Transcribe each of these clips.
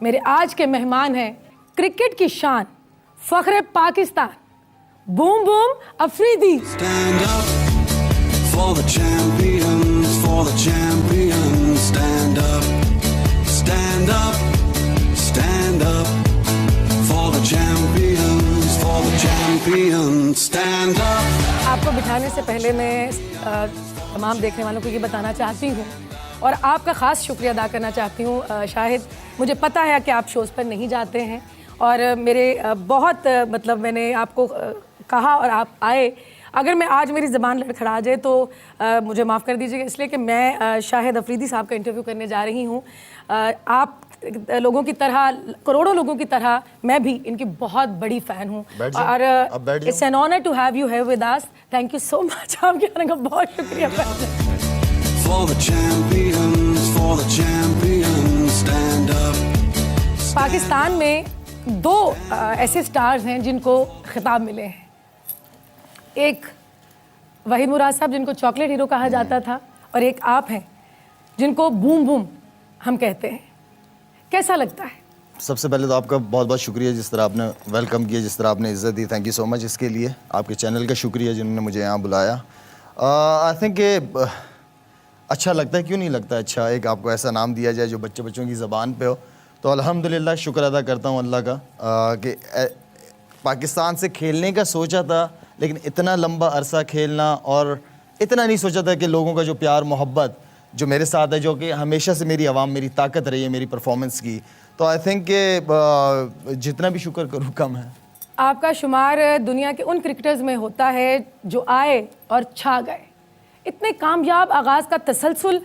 मेरे आज के मेहमान हैं क्रिकेट की शान, फख्र Pakistan, boom boom Afridi. Stand up for the champions, for the champions. Stand up, stand up, stand up for the champions, for the champions. Stand up. आपको बिठाने से पहले मैं तमाम देखने वालों को ये बताना चाहती हूँ और आपका ख़ास शुक्रिया अदा करना चाहती हूँ शाहिद। मुझे पता है कि आप शोज़ पर नहीं जाते हैं और मेरे बहुत मतलब मैंने आपको कहा और आप आए। अगर मैं आज मेरी ज़बान लड़खड़ा जाए तो मुझे माफ़ कर दीजिएगा, इसलिए कि मैं शाहिद अफरीदी साहब का इंटरव्यू करने जा रही हूँ। आप लोगों की तरह, करोड़ों लोगों की तरह मैं भी इनकी बहुत बड़ी फ़ैन हूँ और it's an honour to have you here with us. Thank you so much, आपके आने का बहुत शुक्रिया। For the champions, for the champions. Stand up. Pakistan में दो ऐसे स्टार्स हैं जिनको खिताब मिले हैं। एक वहीद मुराद साहब जिनको चॉकलेट हीरो कहा जाता था और एक आप हैं जिनको बूम बूम हम कहते हैं। कैसा लगता है? सबसे पहले तो आपका बहुत बहुत शुक्रिया जिस तरह आपने वेलकम किया, जिस तरह आपने इज़्ज़त दी। थैंक यू सो मच इसके लिए। आपके चैनल का शुक्रिया जिन्होंने मुझे यहाँ बुलाया। आई थिंक अच्छा लगता है, क्यों नहीं लगता अच्छा, एक आपको ऐसा नाम दिया जाए जो बच्चों की ज़बान पे हो। तो अल्हम्दुलिल्लाह शुक्र अदा करता हूँ अल्लाह का कि पाकिस्तान से खेलने का सोचा था, लेकिन इतना लंबा अरसा खेलना और इतना नहीं सोचा था कि लोगों का जो प्यार मोहब्बत जो मेरे साथ है, जो कि हमेशा से मेरी आवाम मेरी ताकत रही है मेरी परफॉर्मेंस की। तो आई थिंक कि जितना भी शुक्र करूँ कम है। आपका शुमार दुनिया के उन क्रिकेटर्स में होता है जो आए और छा गए। इतने कामयाब आगाज़ का तसलसल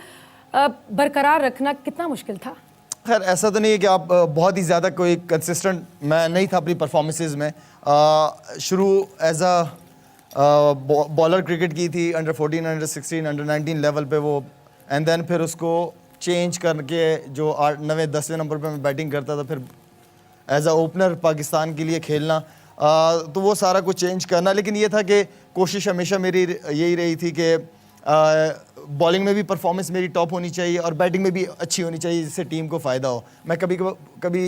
बरकरार रखना कितना मुश्किल था? खैर ऐसा तो नहीं है कि आप बहुत ही ज़्यादा कोई कंसिस्टेंट मैं नहीं था अपनी परफॉर्मेंसेस में। शुरू एज अ बॉलर क्रिकेट की थी, अंडर 14, अंडर 16, अंडर 19 लेवल पे वो, एंड देन फिर उसको चेंज करके जो 8, 9, 10वें नंबर पे मैं बैटिंग करता था, फिर एज अ ओपनर पाकिस्तान के लिए खेलना। तो वो सारा कुछ चेंज करना, लेकिन ये था कि कोशिश हमेशा मेरी यही रही थी कि बॉलिंग में भी परफॉर्मेंस मेरी टॉप होनी चाहिए और बैटिंग में भी अच्छी होनी चाहिए जिससे टीम को फ़ायदा हो। मैं कभी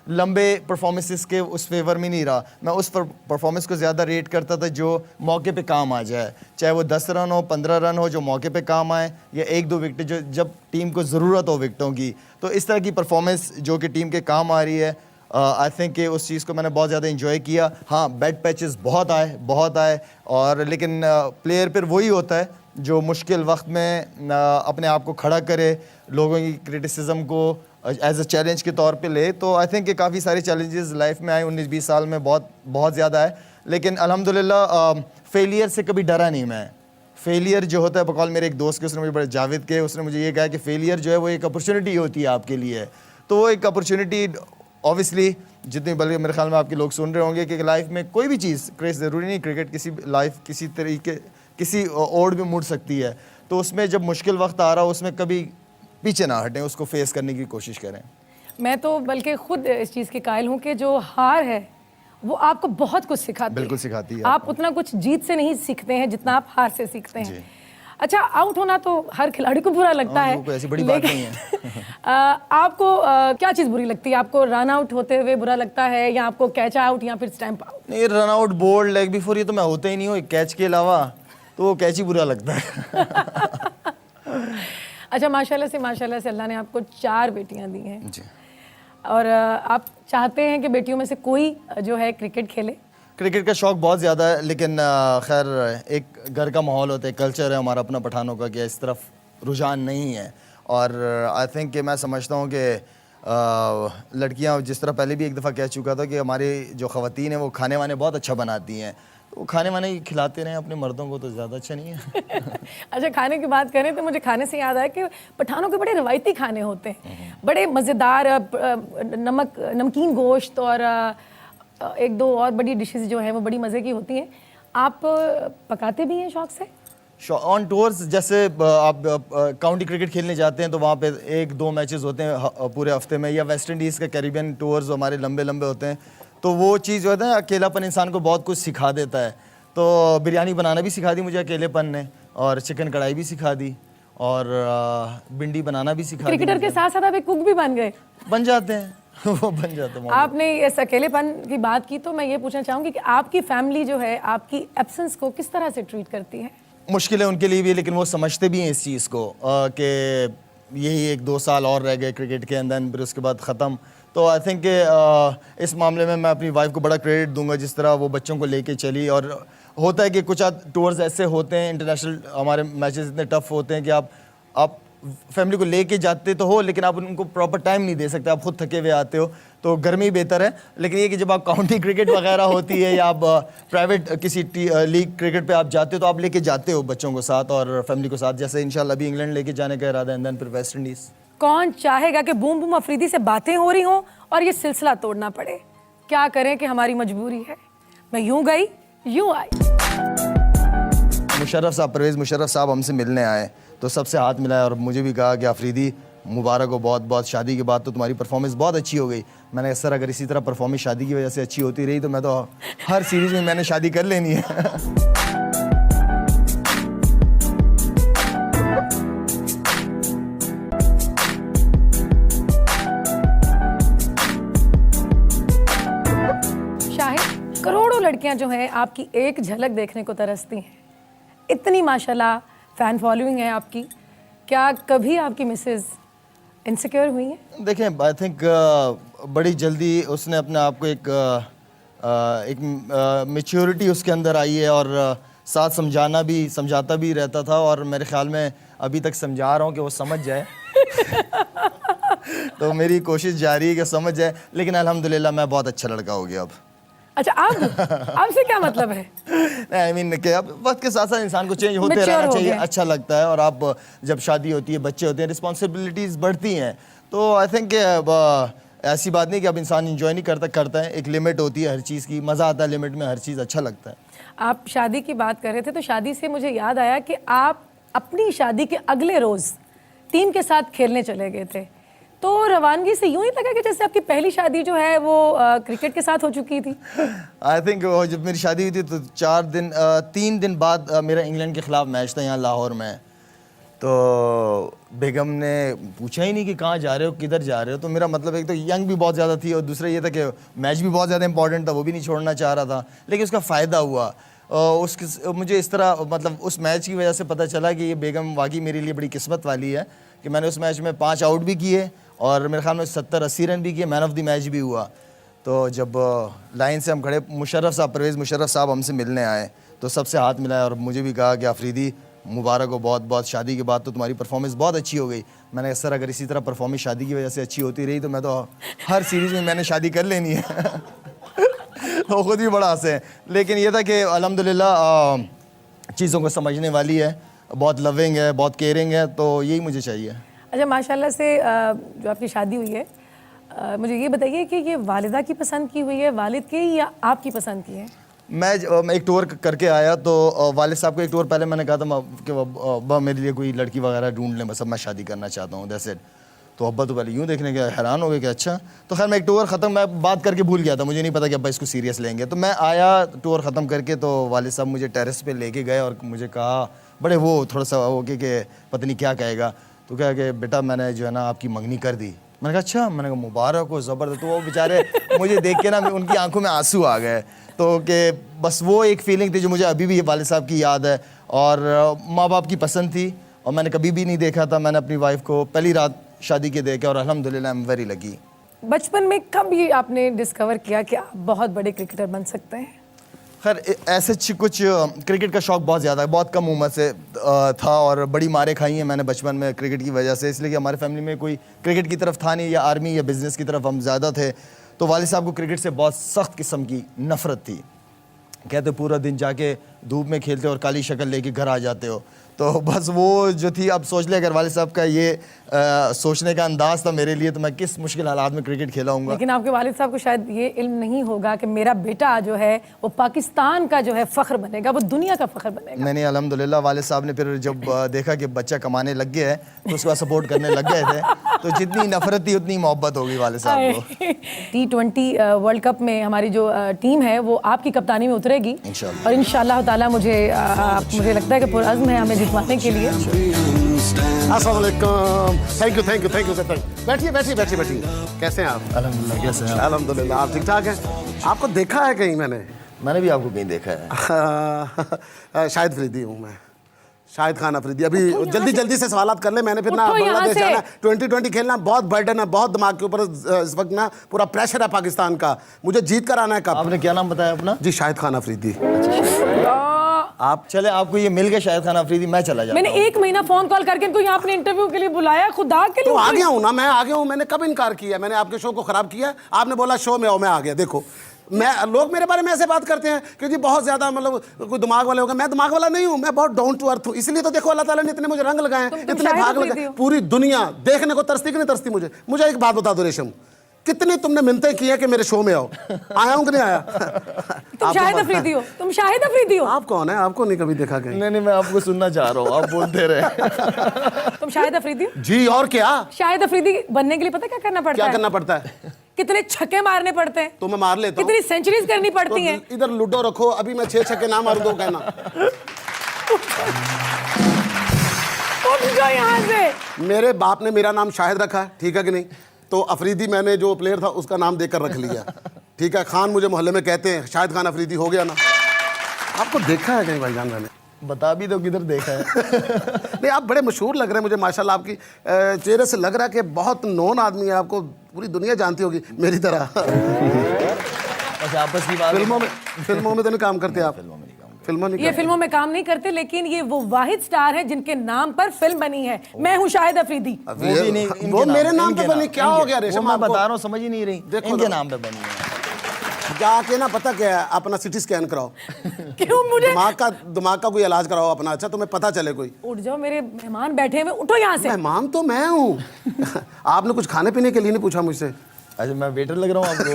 लंबे परफॉर्मेंसेस के उस फेवर में नहीं रहा। मैं उस परफॉर्मेंस को ज़्यादा रेट करता था जो मौके पे काम आ जाए, चाहे वो 10 रन हो, 15 रन हो, जो मौके पे काम आए, या 1-2 विकेट जो जब टीम को ज़रूरत हो विकटों की। तो इस तरह की परफॉर्मेंस जो कि टीम के काम आ रही है, आई थिंक कि उस चीज़ को मैंने बहुत ज़्यादा इंजॉय किया। हाँ, बैड पैचेस बहुत आए और लेकिन प्लेयर फिर वही होता है जो मुश्किल वक्त में अपने आप को खड़ा करे, लोगों की क्रिटिसिज्म को एज अ चैलेंज के तौर पे ले। तो आई थिंक कि काफ़ी सारे चैलेंजेस लाइफ में आए, 19-20 साल में बहुत ज़्यादा है, लेकिन अल्हम्दुलिल्लाह फेलियर से कभी डरा नहीं मैं। फेलियर जो होता है, बकौल मेरे एक दोस्त के, उसने मुझे बड़े जावेद के, उसने मुझे ये कहा कि फेलियर जो है वो एक अपॉर्चुनिटी होती है आपके लिए। तो वो एक अपॉर्चुनिटी ऑब्वियसली जितनी, बल्कि मेरे ख्याल में आपके लोग सुन रहे होंगे कि लाइफ में कोई भी चीज़, क्रेज ज़रूरी नहीं क्रिकेट, किसी लाइफ किसी तरीके किसी ओर भी मुड़ सकती है। तो उसमें जब मुश्किल वक्त आ रहा हो उसमें कभी पीछे ना हटें, उसको फेस करने की कोशिश करें। मैं तो बल्कि खुद इस चीज़ की कायल हूँ कि जो हार है वो आपको बहुत कुछ सिखाती है। बिल्कुल सिखाती है। आप उतना कुछ जीत से नहीं सीखते हैं जितना आप हार से सीखते हैं। अच्छा, आउट होना तो हर खिलाड़ी को बुरा लगता है, कोई ऐसी बड़ी बात नहीं है। आपको क्या चीज़ बुरी लगती है? आपको रन आउट होते हुए बुरा लगता है या आपको कैच आउट या फिर स्टैंप आउट? नहीं, run out, bowled, leg before, ये तो मैं होता ही नहीं हूँ। कैच के अलावा तो वो कैच ही बुरा लगता है। अच्छा, माशाल्लाह से अल्लाह ने आपको 4 बेटियां दी हैं जी, और आप चाहते हैं कि बेटियों में से कोई जो है क्रिकेट खेले? क्रिकेट का शौक़ बहुत ज़्यादा है, लेकिन खैर एक घर का माहौल होता है, कल्चर है हमारा अपना पठानों का कि इस तरफ रुझान नहीं है। और आई थिंक कि मैं समझता हूँ कि लड़कियाँ, जिस तरह पहले भी एक दफ़ा कह चुका था कि हमारी जो ख़वातीन हैं वो खाने वाने बहुत अच्छा बनाती हैं, तो वो खाने वाने खिलाते रहें अपने मर्दों को तो ज़्यादा अच्छा नहीं है। अच्छा, खाने की बात करें तो मुझे खाने से याद आया कि पठानों के बड़े रवायती खाने होते हैं, बड़े मज़ेदार, नमकीन गोश्त और 1-2 और बड़ी डिशेस जो हैं वो बड़ी मज़े की होती हैं। आप पकाते भी हैं शौक़ से? ऑन टूर्स, जैसे आप काउंटी क्रिकेट खेलने जाते हैं तो वहाँ पे 1-2 मैचेस होते हैं पूरे हफ्ते में, या वेस्ट इंडीज़ का कैरिबियन टूर्स हमारे लंबे लंबे होते हैं, तो वो चीज़ जो है ना, अकेलापन इंसान को बहुत कुछ सिखा देता है। तो बिरयानी बनाना भी सिखा दी मुझे अकेलेपन ने, और चिकन कढ़ाई भी सिखा दी, और भिंडी बनाना भी सिखा दी। क्रिकेटर के साथ साथ आप एक कुक भी बन गए? बन जाते हैं, वो बन जाता है। आपने इस अकेलेपन की बात की तो मैं ये पूछना चाहूँगी कि आपकी फैमिली जो है आपकी एब्सेंस को किस तरह से ट्रीट करती है? मुश्किल है उनके लिए भी, लेकिन वो समझते भी हैं इस चीज़ को कि यही 1-2 साल और रह गए क्रिकेट के अंदर, फिर उसके बाद ख़त्म। तो आई थिंक इस मामले में मैं अपनी वाइफ को बड़ा क्रेडिट दूंगा, जिस तरह वो बच्चों को लेके चली। और होता है कि कुछ टूर्स ऐसे होते हैं, इंटरनेशनल हमारे मैचेस इतने टफ होते हैं कि आप फैमिली को लेके जाते तो हो, लेकिन आप उनको प्रॉपर टाइम नहीं दे सकते, आप खुद थके हुए आते हो, तो गर्मी बेहतर है। लेकिन ये कि जब आप काउंटी क्रिकेट वगैरह होती है या आप प्राइवेट किसी लीग क्रिकेट पे आप जाते हो, तो आप लेके जाते हो बच्चों को साथ और फैमिली को साथ। जैसे इंशाल्लाह अभी इंग्लैंड लेके जाने का इरादा है, देन फिर वेस्ट इंडीज़। कौन चाहेगा कि बूम बूम अफरीदी से बातें हो रही हों और ये सिलसिला तोड़ना पड़े? क्या करें कि हमारी मजबूरी है। मैं यूं गई यूं आई। मुशर्रफ साहब, परवेज़ मुशर्रफ साहब हमसे मिलने आए तो सबसे हाथ मिलाया और मुझे भी कहा कि अफरीदी मुबारक हो बहुत बहुत, शादी के बाद तो तुम्हारी परफॉर्मेंस बहुत अच्छी हो गई। मैंने कहा सर अगर इसी तरह परफॉर्मेंस शादी की वजह से अच्छी होती रही तो मैं तो हर सीरीज़ में मैंने शादी कर लेनी है। करोड़ों लड़कियां जो हैं आपकी एक झलक देखने को तरसती हैं। इतनी माशाल्लाह फ़ैन फॉलोइंग है आपकी, क्या कभी आपकी मिसेज इनसिक्योर हुई हैं? देखें, आई थिंक बड़ी जल्दी उसने अपने आप को एक मैच्योरिटी उसके अंदर आई है और साथ समझाता भी रहता था, और मेरे ख्याल में अभी तक समझा रहा हूँ कि वो समझ जाए। तो मेरी कोशिश जारी है कि समझ जाए, लेकिन अल्हम्दुलिल्लाह मैं बहुत अच्छा लड़का हो गया अब। अच्छा, आपसे क्या मतलब है? आई मीन कि अब वक्त के साथ साथ इंसान को चेंज होते रहना चाहिए, अच्छा लगता है। और आप जब शादी होती है, बच्चे होते हैं, रिस्पॉन्सिबिलिटीज़ बढ़ती हैं, तो आई थिंक ऐसी बात नहीं कि अब इंसान इंजॉय नहीं करता है। एक लिमिट होती है हर चीज़ की, मज़ा आता है लिमिट में, हर चीज़ अच्छा लगता है। आप शादी की बात कर रहे थे तो शादी से मुझे याद आया कि आप अपनी शादी के अगले रोज़ टीम के साथ खेलने चले गए थे, तो रवानगी से यूं ही लगा कि जैसे आपकी पहली शादी जो है वो क्रिकेट के साथ हो चुकी थी। आई थिंक जब मेरी शादी हुई थी तो 3 दिन बाद मेरा इंग्लैंड के ख़िलाफ़ मैच था यहाँ लाहौर में। तो बेगम ने पूछा ही नहीं कि कहाँ जा रहे हो, किधर जा रहे हो। तो मेरा मतलब एक तो यंग भी बहुत ज़्यादा थी और दूसरा ये था कि मैच भी बहुत ज़्यादा इंपॉर्टेंट था, वो भी नहीं छोड़ना चाह रहा था। लेकिन उसका फ़ायदा हुआ, मुझे इस तरह मतलब उस मैच की वजह से पता चला कि ये बेगम वाकई मेरे लिए बड़ी किस्मत वाली है कि मैंने उस मैच में 5 आउट भी किए और मेरे ख्याल में 70-80 रन भी किए, मैन ऑफ द मैच भी हुआ। तो जब लाइन से हम खड़े, परवेज़ मुशर्रफ साहब हमसे मिलने आए तो सबसे हाथ मिलाया और मुझे भी कहा कि अफरीदी मुबारक हो बहुत बहुत, शादी के बाद तो तुम्हारी परफॉर्मेंस बहुत अच्छी हो गई। मैंने कहा सर अगर इसी तरह परफॉर्मेंस शादी की वजह से अच्छी होती रही तो मैं तो हर सीरीज़ में मैंने शादी कर लेनी है। तो ख़ुद भी बड़ा हंसे, लेकिन ये था कि अल्हम्दुलिल्लाह चीज़ों को समझने वाली है, बहुत लविंग है, बहुत केयरिंग है, तो यही मुझे चाहिए। अच्छा, माशाल्लाह से जो आपकी शादी हुई है, मुझे ये बताइए कि ये वालिदा की पसंद की हुई है, वालिद की, या आपकी पसंद की है? मैं एक टूर करके आया तो वालिद साहब को एक टूर पहले मैंने कहा था कि अब्बा मेरे लिए कोई लड़की वगैरह ढूंढ लें, बस अब मैं शादी करना चाहता हूँ, दैट्स इट। तो अब्बा तो पहले यूँ देखने के हैरान हो गए कि अच्छा। तो खैर मैं एक टूर ख़त्म, मैं बात करके भूल गया था, मुझे नहीं पता कि अब्बा इसको सीरियस लेंगे। तो मैं आया टूर ख़त्म करके, तो वालिद साहब मुझे टेरेस पे लेके गए और मुझे कहा, बड़े वो थोड़ा सा हो के कि पता नहीं क्या कहेगा, तो क्या कि बेटा मैंने जो है ना आपकी मंगनी कर दी। मैंने कहा अच्छा, मैंने कहा मुबारक हो, ज़बरदस्त। तो वो बेचारे मुझे देख के ना उनकी आंखों में आंसू आ गए। तो कि बस वो एक फीलिंग थी जो मुझे अभी भी ये वालिद साहब की याद है, और माँ बाप की पसंद थी, और मैंने कभी भी नहीं देखा था। मैंने अपनी वाइफ को पहली रात शादी के देखे और अल्हम्दुलिल्लाह आई एम वेरी लकी। बचपन में कब ये आपने डिस्कवर किया कि आप बहुत बड़े क्रिकेटर बन सकते हैं? खैर ऐसे कुछ क्रिकेट का शौक़ बहुत ज़्यादा है, बहुत कम उम्र से था, और बड़ी मारें खाई हैं मैंने बचपन में क्रिकेट की वजह से, इसलिए कि हमारे फैमिली में कोई क्रिकेट की तरफ था नहीं, या आर्मी या बिज़नेस की तरफ हम ज़्यादा थे। तो वालिद साहब को क्रिकेट से बहुत सख्त किस्म की नफ़रत थी, कहते पूरा दिन जाके धूप में खेलते और काली शक्ल लेके घर आ जाते हो। तो बस वो जो थी, अब सोच ले अगर वालिद साहब का ये सोचने का अंदाज़ था मेरे लिए, तो मैं किस मुश्किल हालात में क्रिकेट खेला हूँगा। लेकिन आपके वालिद साहब को शायद ये इल्म नहीं होगा कि मेरा बेटा जो है वो पाकिस्तान का जो है फ़ख्र बनेगा, वो दुनिया का फ़ख्र बनेगा। नहीं, अल्हम्दुलिल्लाह वालिद साहब ने फिर जब देखा कि बच्चा कमाने लग गया है तो उसके बाद सपोर्ट करने लग गए थे। तो जितनी नफरत थी उतनी मोहब्बत होगी वालिद साहब को। T20 वर्ल्ड कप में हमारी जो टीम है वो आपकी कप्तानी में उतरेगी, इंशाल्लाह। और इंशाल्लाह ताला मुझे लगता है कि पुरअज़्म है हमें जितवाने के लिए। stand up. अस्सलाम वालेकुम। Thank you sir. बैठिए बैठिए। कैसे हैं आप? अल्हम्दुलिल्लाह, कैसे हैं आप? अल्हम्दुलिल्लाह, आप ठीक ठाक हैं? आपको देखा है कहीं मैंने भी आपको कहीं देखा है। शाहिद अफरीदी हूँ मैं, शाहिद खान अफरीदी। अभी जल्दी से सवालात कर ले, मैंने फिर ना उठो यहाँ बांग्लादेश से। जाना, 2020 खेलना, बहुत बर्डन है, बहुत दिमाग के ऊपर इस वक्त ना पूरा प्रेशर है पाकिस्तान का, मुझे जीत कर आना है। कब? आपने क्या नाम बताया अपना? जी, शाहिद खान अफरीदी। आप चले, आपको ये मिल गया शाहिद खान अफरीदी, मैं चला जाता मैंने हूँ। 1 महीना फोन कॉल करके इनको यहाँ अपने इंटरव्यू के लिए बुलाया, खुदा के लिए। तो आ गया हूँ ना, मैं आ गया हूँ। मैंने कब इनकार किया? मैंने आपके शो को खराब किया? आपने बोला शो में आओ, मैं आ गया। देखो, लोग मेरे बारे में ऐसे बात करते हैं कि जी बहुत ज्यादा मतलब कोई दिमाग वाले हो गए। मैं दिमाग वाला नहीं हूँ, मैं बहुत डाउन टू अर्थ हूँ। इसलिए तो देखो अल्लाह ताला ने इतने मुझे रंग लगाए हैं, इतने शाहिद भाग अफरीदी लगाए। हो। पूरी दुनिया देखने को तरसती कि नहीं तरसती मुझे एक बात बता दो रेशम, कितने तुमने मिन्नतें की हैं कि मेरे शो में आओ? आया हूँ कि नहीं आया? तुम शाहिद अफरीदी हो, तुम शाहिद अफरीदी हो। आप कौन है? आपको नहीं कभी देखा कहीं? नहीं, मैं आपको सुनना चाह रहा हूँ, आप बोलते रहे। तुम शाहिद अफरीदी हो? जी, और क्या शाहिद अफरीदी बनने के लिए पता क्या करना पड़ता क्या है? करना पड़ता है? कितने छक्के मारने पड़ते हैं, तो मैं मार लेता हूँ। कितनी सेंचुरीज करनी पड़ती हैं। तो इधर लूडो रखो, अभी मैं 6 छक्के ना मार दो कहना। उठ जाओ यहाँ से। मेरे बाप ने मेरा नाम शाहिद रखा है, ठीक है कि नहीं? तो अफरीदी मैंने जो प्लेयर था उसका नाम देकर रख लिया, ठीक है? खान मुझे मोहल्ले में कहते हैं, शाहिद खान अफरीदी हो गया ना। आपको देखा है कहीं भाईजान मैंने? बता भी दो किधर देखा है। नहीं, आप बड़े मशहूर लग रहे हैं मुझे माशाल्लाह। आपकी चेहरे से लग रहा है कि बहुत नोन आदमी है, आपको पूरी दुनिया जानती होगी मेरी तरह। अच्छा, आपस की बात। फिल्मों में तो नहीं काम करते आप? फिल्मों नहीं ये फिल्मों में काम नहीं करते, लेकिन ये वो वाहिद स्टार है जिनके नाम पर फिल्म बनी है। मैं हूँ शाहिद अफरीदी। वो भी नहीं, इनके वो मेरे नाम इनके पे बनी, क्या हो गया वो रेशम? मैं आपको बता रहा हूँ, समझ ही नहीं रही। देखो इनके ना। नाम पे बनी है। जाके ना पता क्या है, अपना सिटी स्कैन कराओ। क्यों मुझे? दिमाग का कोई इलाज कराओ अपना, अच्छा तुम्हें पता चले कोई। उठ जाओ, मेरे मेहमान बैठे हुए, उठो यहाँ से। मेहमान तो मैं हूँ। आपने कुछ खाने पीने के लिए नहीं पूछा मुझसे? अच्छा, मैं वेटर लग रहा हूँ आपको?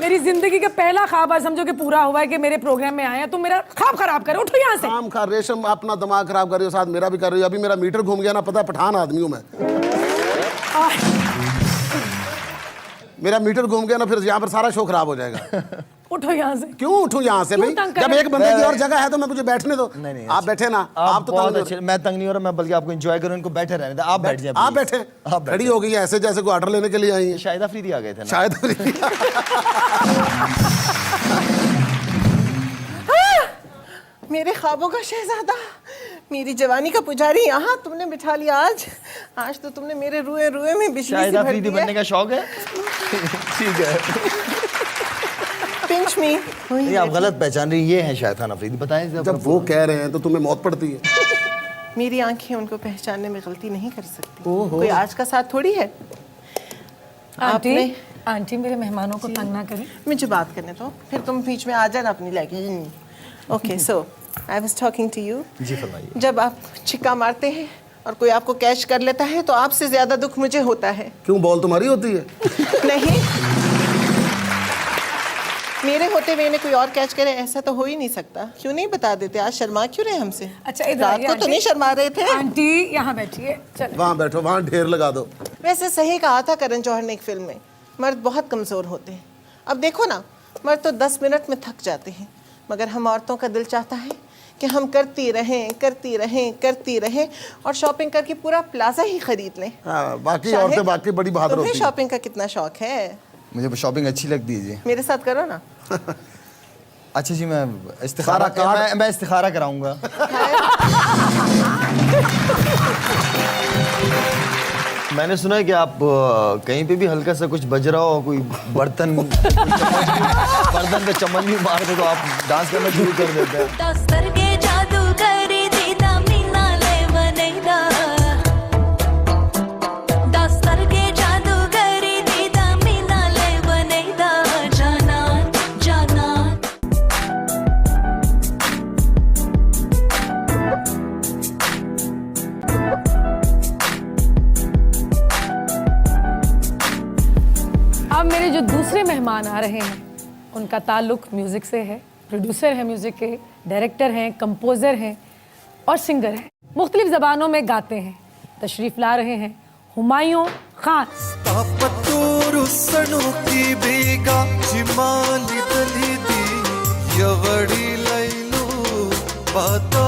मेरी जिंदगी का पहला ख्वाब आज समझो कि पूरा हुआ है कि मेरे प्रोग्राम में आए हैं, तुम मेरा ख्वाब खराब करो। उठो यहाँ से। काम खा रेशम, अपना दिमाग खराब कर रही हो, साथ मेरा भी कर रही हो। अभी मेरा मीटर घूम गया ना, पता है पठान आदमी हूँ मैं। मेरा मीटर घूम गया ना, फिर यहाँ पर सारा शो खराब हो जाएगा। उठो यहाँ से। क्यों उठूं यहाँ से भाई? तंग कर जब रहे? एक बंदे की और जगह है तो मैं मुझे बैठने दो। नहीं, आप बैठे ना, आप तो बहुत तंग नहीं हो अच्छे। मैं तंग नहीं हो रहा, मैं बल्कि आपको एंजॉय करूँ, इनको बैठे रहने दे। आप बैठ जाए, आप बैठे, खड़ी हो गई है ऐसे जैसे कोई ऑर्डर लेने के लिए आई है। शाहिद अफरीदी आ गए थे ना? शायद मेरे ख्वाबों का शहजादा, मेरी जवानी का पुजारी, यहाँ तुमने बिठा लिया। आज तो तुमने मेरे रुए में बिजली शाहिद सी भर अफरीदी दी बनने है। का शौक है? ठीक है। पिंच मी। ये आप गलत पहचान रही, ये है शाहिद खान अफरीदी। बताएं जब वो कह रहे हैं तो तुम्हें मौत पड़ती है। मेरी आंखें उनको पहचानने में गलती नहीं कर सकती। कोई आज का साथ थोड़ी है। आंटी, आंटी मेरे मेहमानों को तंग ना करें। मुझे बात करने दो, फिर तुम बीच में आ जाना अपनी language. Okay, so I was talking to you. जी फरमाइए। जब आप छिक्का मारते हैं और कोई आपको कैच कर लेता है तो आपसे ज्यादा दुख मुझे होता है। क्यों, बॉल तुम्हारी होती है? नहीं, मेरे होते हुए इन्हें कोई और कैच करे, ऐसा तो हो ही नहीं सकता। क्यों नहीं बता देते? आज शर्मा क्यों रहे हमसे? अच्छा, इधर रात आइए को तो आंटी। नहीं शर्मा रहे थे। आंटी यहाँ बैठिए। चल। वहाँ बैठो, वहाँ ढेर लगा दो। वैसे सही कहा था करण जौहर ने एक फिल्म में, मर्द बहुत कमज़ोर होते हैं। अब देखो ना, मर्द तो 10 मिनट में थक जाते हैं, मगर हम औरतों का दिल चाहता है कि हम करती रहें और शॉपिंग करके पूरा प्लाजा ही खरीद लें। हाँ, बाकी शाहिद, औरतें बाकी बड़ी बहादुर तुम्हें होती हैं। शॉपिंग का कितना शौक है? मुझे शॉपिंग अच्छी लगती है जी। मेरे साथ करो ना। अच्छा जी, मैं इस्तिखारा मैं इस्तिखारा कराऊंगा। मैंने सुना है कि आप कहीं पे भी हल्का सा कुछ बज रहा हो, कोई बर्तन पे चमन भी मार दे तो आप डांस करना शुरू कर देते हैं। दस्तर के जादूगरी दीदा मीना ले बनेगा, दस्तर के जादूगरी दीदा मीना ले बनेगा, जाना जाना। अब मेरे जो दूसरे मेहमान आ रहे हैं उनका ताल्लुक म्यूज़िक से है। प्रोड्यूसर हैं म्यूज़िक के, डायरेक्टर हैं, कंपोज़र हैं और सिंगर हैं। मुख्तलिफ ज़बानों में गाते हैं। तशरीफ़ ला रहे हैं हुमायूं खान। तापतूरु सणुकी बीगा चिमाली दलिदी यवड़ी लैलू बाता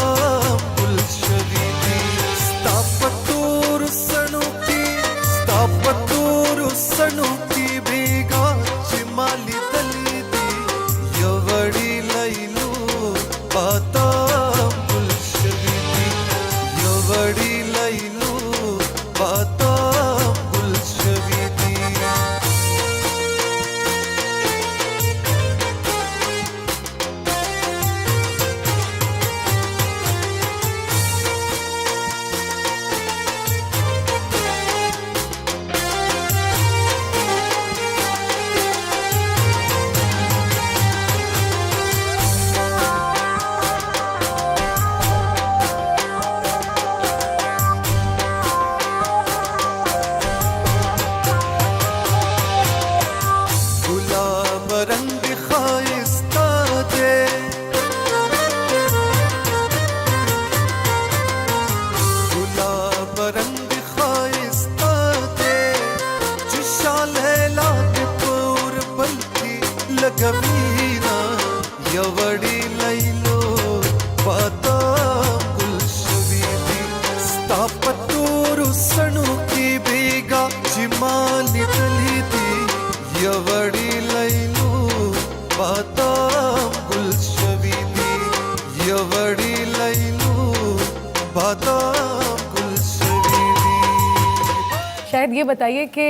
शायद ये बताइए कि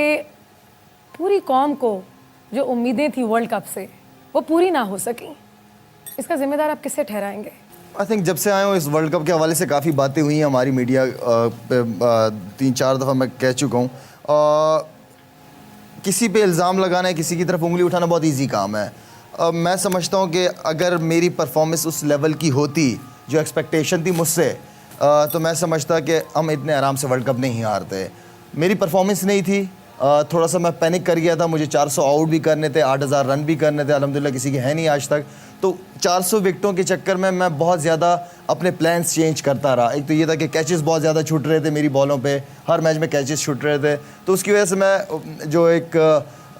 पूरी कौम को जो उम्मीदें थी वर्ल्ड कप से वो पूरी ना हो सकी, इसका जिम्मेदार आप किससे ठहराएंगे? आई थिंक जब से आए हूँ इस वर्ल्ड कप के हवाले से काफ़ी बातें हुई हैं हमारी मीडिया पे, 3-4 दफ़ा मैं कह चुका हूँ। किसी पे इल्ज़ाम लगाना है, किसी की तरफ उंगली उठाना बहुत इजी काम है। मैं समझता हूँ कि अगर मेरी परफॉर्मेंस उस लेवल की होती जो एक्सपेक्टेशन थी मुझसे, तो मैं समझता कि हम इतने आराम से वर्ल्ड कप नहीं हारते। मेरी परफॉर्मेंस नहीं थी, थोड़ा सा मैं पैनिक कर गया था। मुझे 400 आउट भी करने थे, 8000 रन भी करने थे, अल्हम्दुलिल्लाह किसी के है नहीं आज तक। तो 400 विकेटों के चक्कर में मैं बहुत ज़्यादा अपने प्लान्स चेंज करता रहा। एक तो ये था कि कैचेस बहुत ज़्यादा छूट रहे थे मेरी बॉलों पे, हर मैच में कैचेस छूट रहे थे, तो उसकी वजह से मैं जो एक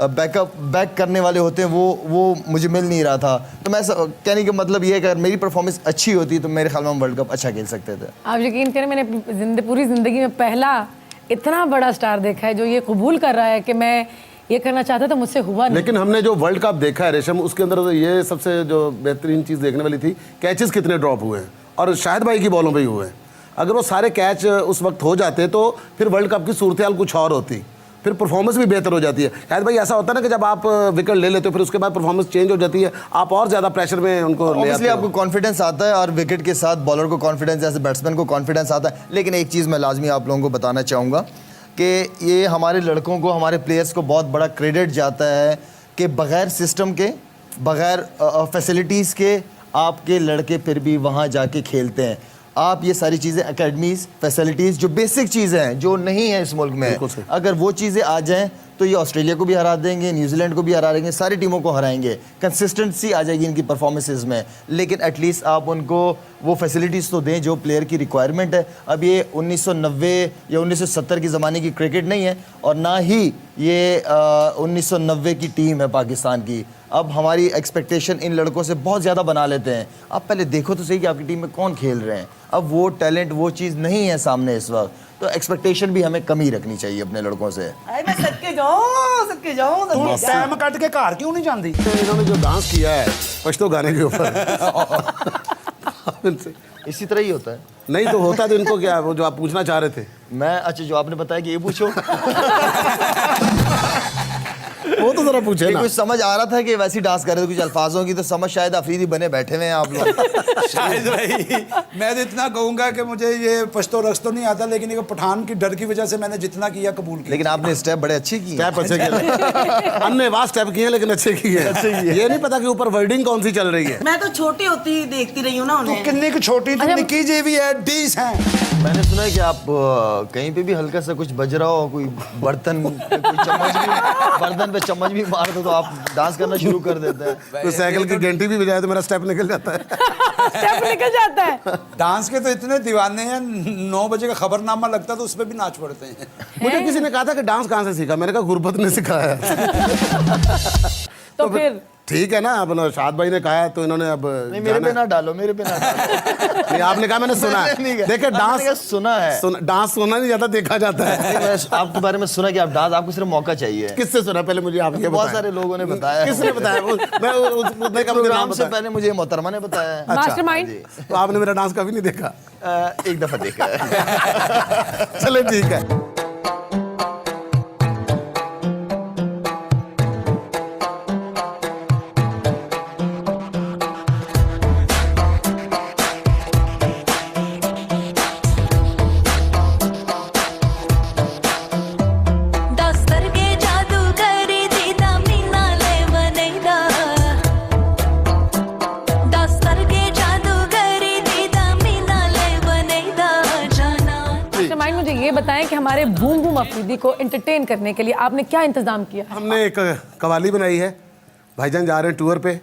बैक करने वाले होते हैं वो मुझे मिल नहीं रहा था। तो मैं कहने का मतलब ये है कि अगर मेरी परफॉर्मेंस अच्छी होती तो मेरे ख्याल में हम वर्ल्ड कप अच्छा खेल सकते थे। आप यकीन करें, मैंने पूरी ज़िंदगी में पहला इतना बड़ा स्टार देखा है जो ये कबूल कर रहा है कि मैं ये करना चाहता था, मुझसे हुआ नहीं। लेकिन हमने जो वर्ल्ड कप देखा है रेशम, उसके अंदर तो ये सबसे जो बेहतरीन चीज़ देखने वाली थी, कैचेस कितने ड्रॉप हुए हैं और शाहिद भाई की बॉलों पे ही हुए हैं। अगर वो सारे कैच उस वक्त हो जाते तो फिर वर्ल्ड कप की सूरत हाल कुछ और होती, फिर परफॉर्मेंस भी बेहतर हो जाती है। शायद भाई ऐसा होता है ना कि जब आप विकेट ले लेते हो फिर उसके बाद परफॉर्मेंस चेंज हो जाती है, आप और ज़्यादा प्रेशर में उनको ले आते हो। आपको कॉन्फिडेंस आता है और विकेट के साथ बॉलर को कॉन्फिडेंस, ऐसे बैट्समैन को कॉन्फिडेंस आता है। लेकिन एक चीज़ मैं लाजमी आप लोगों को बताना चाहूँगा कि ये हमारे लड़कों को, हमारे प्लेयर्स को बहुत बड़ा क्रेडिट जाता है कि बग़ैर सिस्टम के, बग़ैर फैसिलिटीज़ के आपके लड़के फिर भी वहाँ जाके खेलते हैं। आप ये सारी चीज़ें, एकेडमीज़, फैसिलिटीज़, जो बेसिक चीज़ें हैं जो नहीं है इस मुल्क में, अगर वो चीज़ें आ जाएं तो ये ऑस्ट्रेलिया को भी हरा देंगे, न्यूजीलैंड को भी हरा देंगे, सारी टीमों को हराएंगे। कंसिस्टेंसी आ जाएगी इनकी परफॉर्मेंसेस में। लेकिन एटलीस्ट आप उनको वो फैसिलिटीज़ तो दें जो प्लेयर की रिक्वायरमेंट है। अब ये 1990 या 1970 की ज़माने की क्रिकेट नहीं है और ना ही ये 1990 की टीम है पाकिस्तान की। अब हमारी एक्सपेक्टेशन इन लड़कों से बहुत ज़्यादा बना लेते हैं। आप पहले देखो तो सही कि आपकी टीम में कौन खेल रहे हैं। अब वो टैलेंट, वो चीज़ नहीं है सामने इस वक्त, तो एक्सपेक्टेशन भी हमें कम ही रखनी चाहिए अपने लड़कों से। मैं सदके जाऊं तू टाइम कट के घर क्यों नहीं जाती? तो इन्होंने जो डांस किया है पश्तो गाने के ऊपर इसी तरह ही होता है। नहीं तो होता तो इनको क्या, वो जो आप पूछना चाह रहे थे। मैं अच्छा, जो आपने बताया कि ये पूछो वो तो जरा पूछे ना। कुछ समझ आ रहा था कि वैसे डांस कर रहे थे कुछ अल्फाजों की, तो समझ शायद अफरीदी बने बैठे हुए हैं आप लोग। शायद भाई मैं तो इतना कहूंगा कि मुझे ये पश्तो रक्स तो नहीं आता, लेकिन ये पठान की डर की वजह से मैंने जितना किया कबूल किया। लेकिन आपने स्टेप बड़े अच्छे किए। स्टेप अच्छे किए, अन्य वाह स्टेप किए लेकिन अच्छे किए। ये नहीं पता कि ऊपर वर्डिंग कौन सी चल रही है। मैं तो छोटी होती ही देखती रही हूँ ना उन्हें। कितनी की छोटी थी, निक्की जी भी है, डीस हैं। मैंने सुना है कि आप कहीं पे भी हल्का सा कुछ बज रहा हो, कोई बर्तन पे कोई चम्मच भी, बर्तन पे चम्मच भी मार दो तो आप डांस करना शुरू कर देते हैं। तो साइकिल की घंटी भी बजाए तो मेरा स्टेप निकल जाता है। स्टेप निकल जाता है। डांस के तो इतने दीवाने हैं, 9 बजे का खबरनामा लगता है तो उस पर भी नाच पड़ते हैं। मुझे किसी ने कहा था कि डांस कहाँ से सीखा, मैंने कहा गुरबत ने सिखाया। तो फिर ठीक है ना, अब शाद भाई ने कहा तो इन्होंने अब नहीं, मेरे पे ना डालो, मेरे पे ना डालो। नहीं, आपने कहा मैंने सुना है। देखिए डांस सुना है, डांस सुना नहीं जाता, देखा जाता है। आपके बारे में सुना कि आप डांस, आपको सिर्फ मौका चाहिए। किससे सुना पहले मुझे आप ये बहुत बताएं। सारे लोगों ने बताया। किसने बताया? मैं प्रोग्राम से पहले मुझे मोहतरमा ने बताया। मास्टरमाइंड। तो आपने मेरा डांस कभी नहीं देखा? एक दफा देखा है। चले ठीक है। दस्तर के जादूगर दीदा मीना ले बनेगा, दस्तर के जादूगर दीदा मीना ले बनेगा जाना। मास्टरमाइंड, मुझे ये बताएं कि हमारे बूम बूम अफरीदी को एंटरटेन करने के लिए आपने क्या इंतजाम किया? हमने एक कवाली बनाई है। भाईजान जा रहे हैं टूर पे,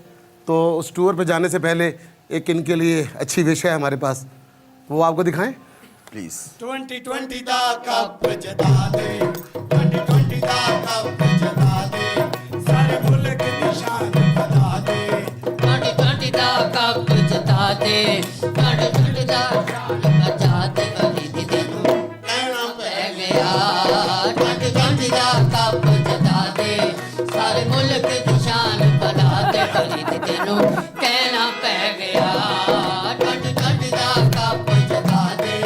तो उस टूर पे जाने से पहले एक इनके लिए अच्छी विश है हमारे पास, वो आपको दिखाएं प्लीज। 2020 दा कप जता दे, 2020 दा कप जता दे, सारे मुल्क निशान बता दे। 2020 दा कप जता दे, 2020 दा शान बचा दे। अली तेनू कहना पै गया, 2020 दा कप जता दे, सारे मुल्क दी शान बना दे। अली तेनू कहना पै गया, 2020 दा कप जता दे।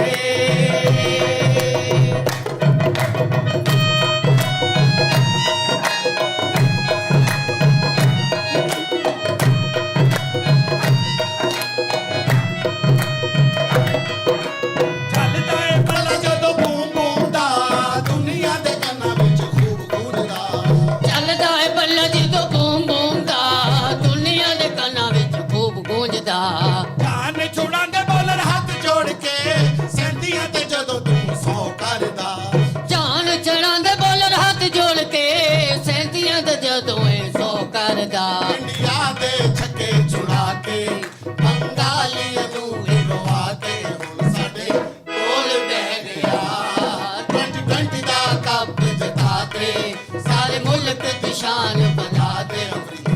ਸਾਰੇ ਮੁਲਕ ਦੀ ਸ਼ਾਨ ਵਧਾ ਦੇ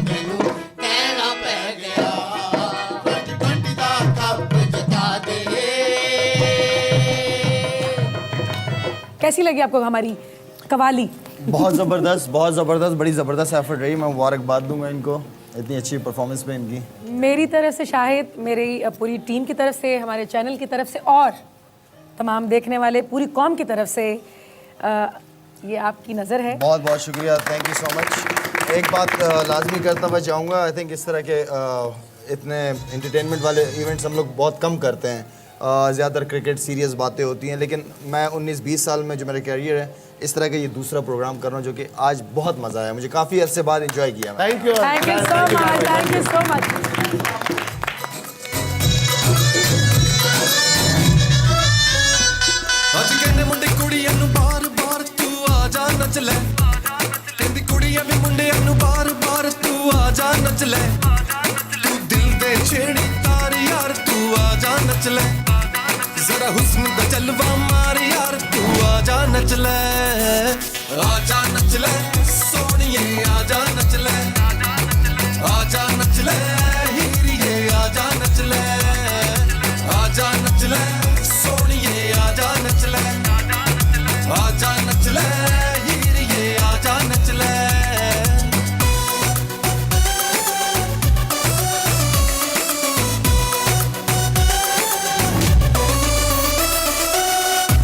ਤੈਨੂੰ ਕਹਿਣਾ ਪੈ ਗਿਆ 2020 ਦਾ ਕੱਪ ਜਿਤਾ ਦੇ कैसी लगी आपको हमारी कवाली? बहुत ज़बरदस्त, बड़ी ज़बरदस्त एफर्ट रही। मैं मुबारकबाद दूंगा इनको इतनी अच्छी परफॉर्मेंस पे इनकी। मेरी तरफ से शाहिद, मेरी पूरी टीम की तरफ से, हमारे चैनल की तरफ से और तमाम देखने वाले पूरी कौम की तरफ से ये आपकी नज़र है। बहुत बहुत शुक्रिया, थैंक यू सो मच। एक बात लाजमी करता हुआ चाहूँगा, आई थिंक इस तरह के इतने एंटरटेनमेंट वाले इवेंट्स हम लोग बहुत कम करते हैं। ज़्यादातर क्रिकेट सीरियस बातें होती हैं, लेकिन मैं 19-20 साल में जो मेरा कैरियर है, इस तरह का ये दूसरा प्रोग्राम कर रहा हूँ जो कि आज बहुत मज़ा आया मुझे। काफ़ी अरसे बाद इंजॉय किया मैं। Thank you thank you so much, thank you so much. ਅੱਜ ਕਹਿੰਦੇ ਮੁੰਡੇ ਕੁੜੀਆਂ ਨੂੰ ਬਾਰ-ਬਾਰ ਤੂੰ ਆ ਜਾ ਨੱਚ ਲੈ ਕਹਿੰਦੀ ਕੁੜੀਆਂ ਵੀ ਮੁੰਡਿਆਂ ਨੂੰ ਬਾਰ-ਬਾਰ ਤੂੰ ਆ ਜਾ ਨੱਚ ਲੈ ਤੂੰ ਦਿਲ ਦੇ ਛੇੜੀ ਤਾਰ ਯਾਰ ਤੂੰ ਆ ਜਾ ਨੱਚ ਲੈ ਜ਼ਰਾ ਹੁਸਨ ਦਾ ਜਲਵਾ ਮਾਰ ਯਾਰ ਤੂੰ ਆ ਜਾ ਨੱਚ ਲੈ ਸੋਹਣੀਏ ਆ ਜਾ ਨੱਚ ਲੈ ਆ ਜਾ ਨੱਚ ਲੈ ਹੀਰੀਏ ਆ ਜਾ ਨੱਚ ਲੈ ਆ ਜਾ ਨੱਚ ਲੈ ਸੋਹਣੀਏ ਆ ਜਾ ਨੱਚ ਲੈ ਆ ਜਾ ਨੱਚ ਲੈ ਹੀਰੀਏ ਆ ਜਾ ਨੱਚ ਲੈ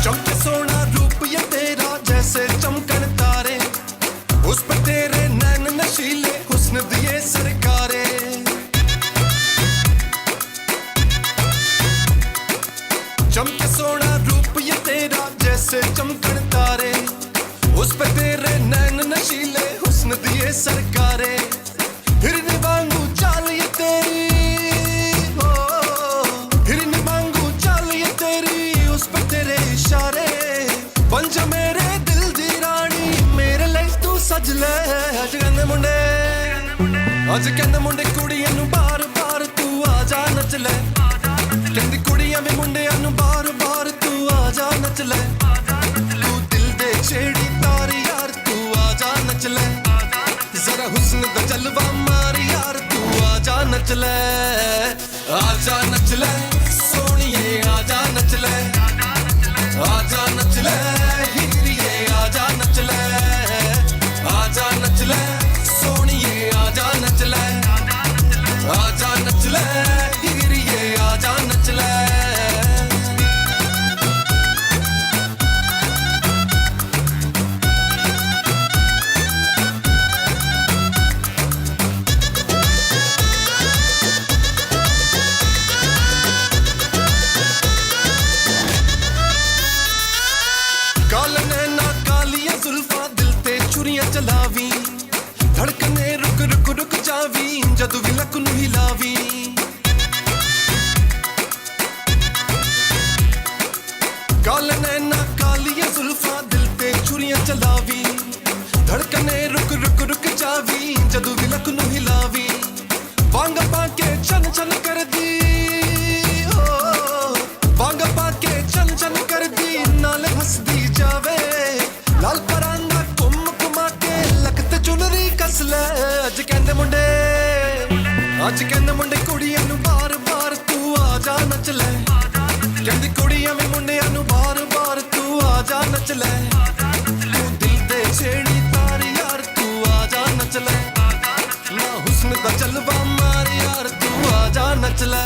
चमके सोना रूप ये तेरा जैसे चमकन तारे उस पर तेरे नैन नशीले हुस्न दिए सरकारे चमके सोना रूप ये तेरा जैसे चमकन तारे उस पर तेरे नैन नशीले हुस्न दिए सरकारे हिरनी वांगू चाल ये तेरी हिरनी वांगू चाल ये तेरी उस पर तेरे इशारे बन जा मेरे दिल दी रानी मेरे लिए तू सज ले अज कहंदे मुंडे कुड़ियां नू बार-बार तू आ जा नच ले कहंदी कुड़ियां वी मुंडियां नू बार-बार तू आ जा नच ले तू दिल दे छेड़ी तार यार तू आ जा नच ले जरा हुस्न दा जलवा मार यार तू आ जा नच ले सोहणीए आ जा नच ले आजा नच ले हीरिए आजा नच ले आजा नच ले सोहणीए आजा नच ले आजा नच ले हीरिए आजा नच ले चलावी धड़कने रुक रुक रुक जावी जदू भी लक नू हिलावी काल नैना कालिया जुल्फा दिल ते छुरियां चलावी धड़कने रुक रुक रुक जावी जदू भी लक नू हिलावी वांग पाके चन चन कर दी वांग पाके चन चन कर दी नाले हंसदी जावे लाल परांदा कस ले अज कहंदे मुंडे कुड़ियां नू बार-बार तू आ जा नच ले कहंदी कुड़ियां वी मुंडियां नू बार-बार तू आ जा नच ले तू दिल दे छेड़ी तार यार तू आ जा नच ले ना हुस्न दा जलवा मार यार तू आ जा नच ले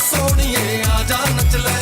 सोहणीए आ जा नच ले